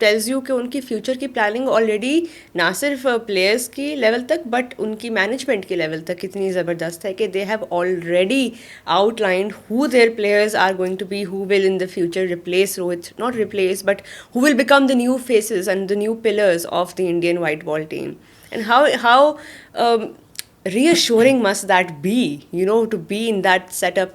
टेल्स यू कि उनकी फ्यूचर की प्लानिंग ऑलरेडी ना सिर्फ प्लेयर्स की लेवल तक बट उनकी मैनेजमेंट की लेवल तक इतनी ज़बरदस्त है कि they have already outlined who their players are going to be, who will in the future replace Rohit, not replace but who will become the new faces and the new pillars of the Indian white ball team. And how reassuring must that be, you know, to be in that setup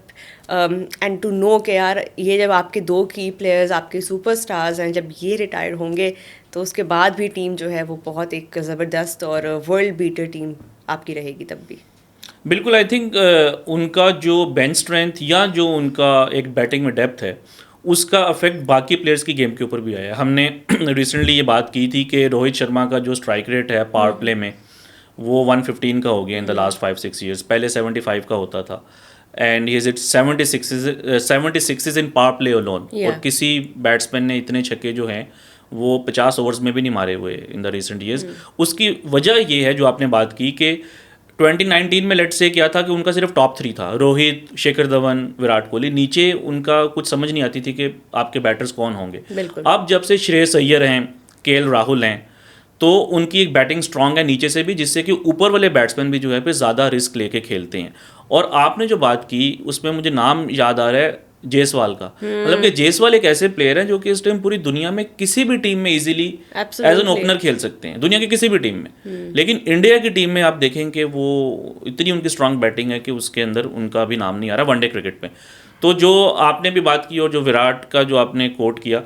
and to know कि यार ये जब आपके दो की players आपके superstars हैं, जब ये रिटायर्ड होंगे तो उसके बाद भी टीम जो है वो बहुत एक ज़बरदस्त और वर्ल्ड बीटर टीम आपकी रहेगी तब भी. बिल्कुल. आई थिंक उनका जो बेंच स्ट्रेंथ या जो उनका एक बैटिंग में डेप्थ है उसका अफेक्ट बाकी प्लेयर्स की गेम के ऊपर भी आया. हमने रिसेंटली ये बात की थी कि रोहित शर्मा का जो स्ट्राइक रेट है पावर प्ले में वो 115 का हो गया इन द लास्ट 5-6 ईयर्स. पहले 75 का होता था and he is it 76 in power play alone. और किसी बैट्समैन ने इतने छक्के जो हैं वो 50 ओवर्स में भी नहीं मारे हुए इन द रिसेंट ईयर्स. उसकी वजह ये है जो आपने बात की कि 2019 में लेट से क्या था कि उनका सिर्फ टॉप 3 था, रोहित, शेखर धवन, विराट कोहली. नीचे उनका कुछ समझ नहीं आती थी कि आपके बैटर्स कौन होंगे. अब जब से श्रेयस अय्यर हैं, केएल राहुल हैं, तो उनकी एक बैटिंग स्ट्रांग है नीचे से भी, जिससे कि ऊपर वाले बैट्समैन भी जो है पे ज़्यादा रिस्क लेके खेलते हैं. और आपने जो बात की उसमें मुझे नाम याद आ रहा है जायसवाल का. मतलब कि जायसवाल एक ऐसे प्लेयर हैं जो कि इस टाइम पूरी दुनिया में किसी भी टीम में इजीली एज एन ओपनर खेल सकते हैं, दुनिया की किसी भी टीम में. लेकिन इंडिया की टीम में आप देखें कि वो इतनी उनकी स्ट्रांग बैटिंग है कि उसके अंदर उनका भी नाम नहीं आ रहा वनडे क्रिकेट में. तो जो आपने भी बात की और जो विराट का जो आपने कोट किया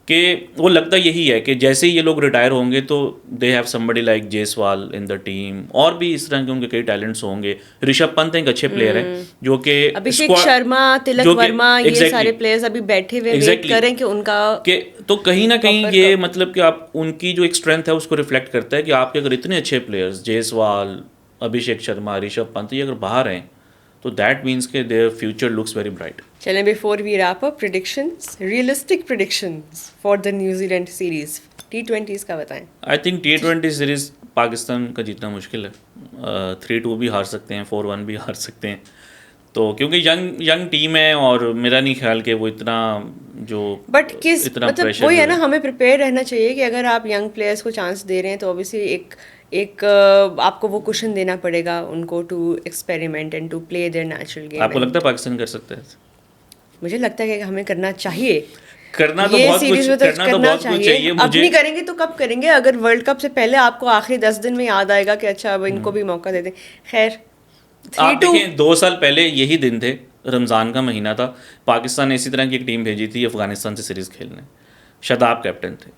कि वो लगता यही है कि जैसे ही ये लोग रिटायर होंगे तो they have somebody like Jaiswal in the team. और भी इस तरह के उनके कई टैलेंट्स होंगे. ऋषभ पंत एक अच्छे प्लेयर हैं जो कि अभिषेक शर्मा, तिलक वर्मा, ये सारे प्लेयर्स अभी बैठे हुए वेट करें कि उनका तो कहीं ना कहीं ये मतलब कि आप उनकी जो एक स्ट्रेंथ है उसको रिफ्लेक्ट करता है कि आपके अगर इतने अच्छे प्लेयर्स जायसवाल, अभिषेक शर्मा, ऋषभ पंत ये अगर बाहर हैं तो दैट मीन्स के their future looks very bright. चलें, before we wrap up, predictions, realistic predictions for the New Zealand series. T20s का बताएं. I think T20 series Pakistan का जीतना मुश्किल है. 3-2 भी हार सकते हैं, 4-1 भी हार सकते हैं. तो क्योंकि यंग टीम है और मेरा नहीं ख्याल कि वो इतना जो बट किस मतलब वही है ना, हमें प्रिपेयर रहना चाहिए कि अगर आप यंग प्लेयर्स को चांस दे रहे हैं तो ऑब्वियसली एक आपको वो कुशन देना पड़ेगा उनको to experiment and to play their natural game. आपको लगता है पाकिस्तान कर सकता है? मुझे लगता है कि हमें करना चाहिए. करना तो बहुत कुछ चाहिए. अब नहीं करेंगे तो कब करेंगे? अगर वर्ल्ड कप से पहले आपको आखिरी 10 दिन में याद आएगा कि अच्छा अब इनको भी मौका दे दें. खैर, आप देखें 2 साल पहले यही दिन थे, रमज़ान का महीना था, पाकिस्तान ने इसी तरह की एक टीम भेजी थी अफगानिस्तान से सीरीज़ खेलने. शादाब कैप्टन थे.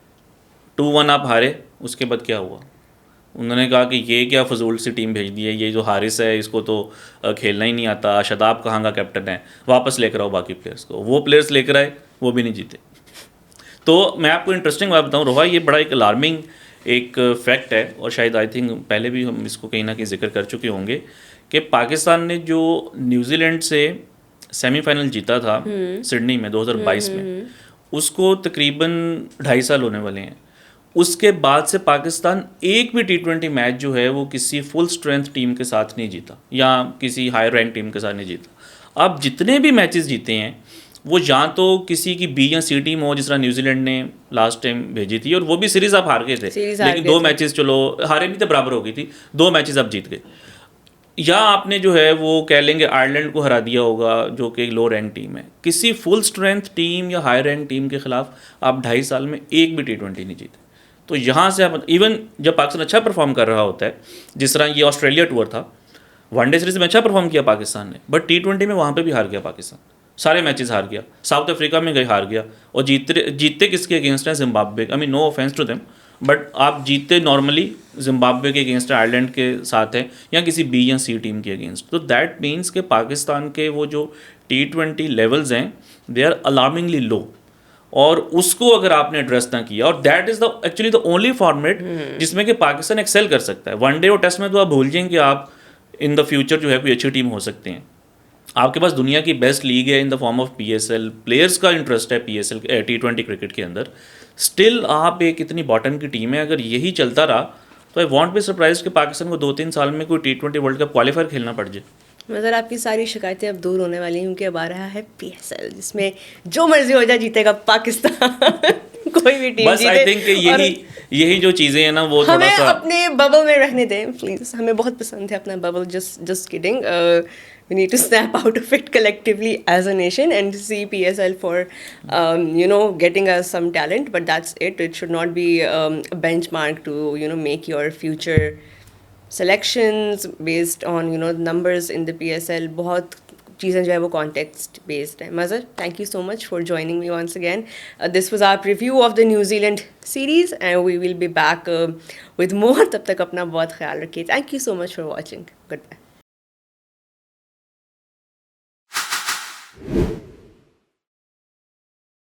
2-1 आप हारे. उसके बाद क्या हुआ? उन्होंने कहा कि ये क्या फजूल सी टीम भेज दी है, ये जो हारिस है इसको तो खेलना ही नहीं आता, शादाब कहाँ का कैप्टन है, वापस लेकर आओ बाकी प्लेयर्स को. वो प्लेयर्स लेकर आए, वो भी नहीं जीते. तो मैं आपको इंटरेस्टिंग बात बताऊँ रोहा, ये बड़ा एक अलार्मिंग एक फैक्ट है और शायद आई थिंक पहले भी हम इसको कहीं ना कहीं जिक्र कर चुके होंगे कि पाकिस्तान ने जो न्यूजीलैंड से सेमीफाइनल जीता था सिडनी में 2022 में, उसको तकरीबन 2.5 साल होने वाले हैं. उसके बाद से पाकिस्तान एक भी T20 मैच जो है वो किसी फुल स्ट्रेंथ टीम के साथ नहीं जीता या किसी हाई रैंक टीम के साथ नहीं जीता. अब जितने भी मैचेस जीते हैं वो या तो किसी की B या C टीम हो, जिस तरह न्यूजीलैंड ने लास्ट टाइम भेजी थी, और वो भी सीरीज़ आप हार गए थे, लेकिन 2 मैचेस चलो हारे भी तो बराबर हो गई थी, 2 मैचेस आप जीत गए. या आपने जो है वो कह लेंगे आयरलैंड को हरा दिया होगा जो कि लो रैंक टीम है. किसी फुल स्ट्रेंथ टीम या हाई रैंक टीम के खिलाफ आप 2.5 साल में एक भी T20 नहीं जीते. तो यहाँ से आप इवन जब पाकिस्तान अच्छा परफॉर्म कर रहा होता है, जिस तरह ये ऑस्ट्रेलिया टूर था, वनडे सीरीज में अच्छा परफॉर्म किया पाकिस्तान ने, बट T20 में वहाँ पे भी हार गया पाकिस्तान. सारे मैचेस हार गया. साउथ अफ्रीका में गए हार गया. और जीतते किसके अगेंस्ट हैं? Zimbabwe. I mean no offence to them, but आप जीतते नॉर्मली जिम्बाब्वे के अगेंस्ट, आयरलैंड के साथ है या किसी B या C टीम के अगेंस्ट. तो दैट मीन्स के पाकिस्तान के वो जो T20 लेवल्स हैं दे आर अलार्मिंगली लो, और उसको अगर आपने एड्रेस ना किया, और that is the actually the only format जिसमें कि पाकिस्तान एक्सेल कर सकता है. वनडे और टेस्ट में तो आप भूल जाएंगे आप इन द फ्यूचर जो है कोई अच्छी टीम हो सकते हैं. आपके पास दुनिया की बेस्ट लीग है in the form of PSL, players का इंटरेस्ट है T20 क्रिकेट के अंदर. स्टिल आप एक इतनी बॉटम की टीम है, अगर यही चलता रहा तो आई वॉन्ट बी सरप्राइज कि पाकिस्तान को 2-3 साल में कोई T20 वर्ल्ड कप क्वालिफायर खेलना पड़ जाए। मगर आपकी सारी शिकायतें अब दूर होने वाली हैं क्योंकि अब आ रहा है PSL जिसमें जो मर्जी हो जाए जीतेगा पाकिस्तान कोई भी टीम बस आई थिंक यही जो चीज़ें हैं ना वो थोड़ा हमें सा अपने बबल में रहने दें प्लीज। हमें बहुत पसंद है अपना bubble, just kidding. We need to snap out of it collectively as a nation and see PSL for getting us some talent, but that's it. It should not be a benchmark to make your future selections based on numbers in the PSL. बहुत चीज़ें जो है वो context based है। Mazhar, thank you so much for joining me once again. This was our review of the New Zealand series and we will be back with more. तब तक अपना बहुत ख्याल रखिए। Thank you so much for watching. Good bye.